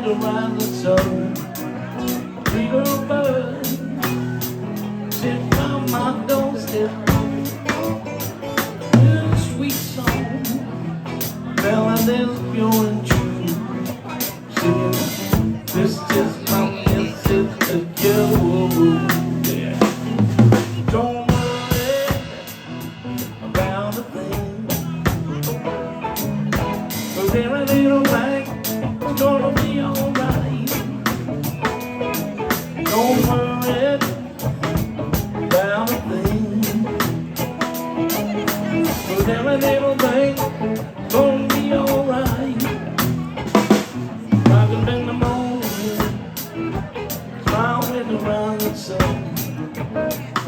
around the sun. Sweet little bird sitting on my doorstep. Little sweet song, melodies pure and true. Singing, this is my message to you. Yeah. Don't worry about a thing, 'cause everything alright, it's gonna be alright. Don't worry about a thing, 'cause everything alright, it's gonna be alright. Rockin' in the morning, smiling around the sun.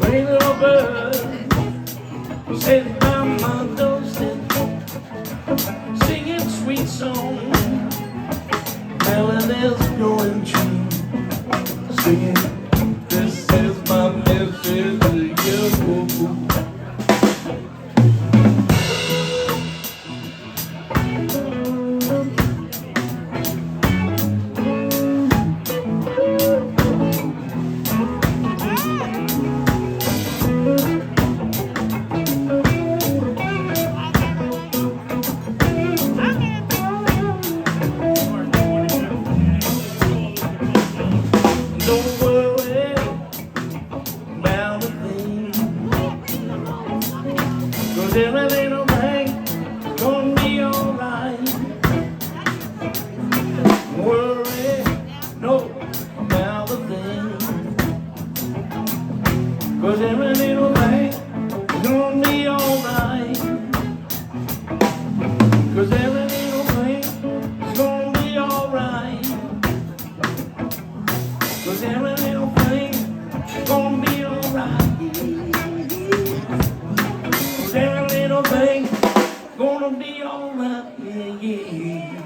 Pretty little bird sitting by my doorstep, singing sweet songs, melodies going true. Singing, this is my message to you. Don't worry about a thing, 'cause everything alright, it's gonna be alright. Don't worry, no, about a thing, 'cause everything alright, it's gonna be alright. 'Cause everything alright, it's gonna be alright. 'Cause every little thing is gonna be alright. 'Cause every little thing gonna be alright. Yeah, yeah.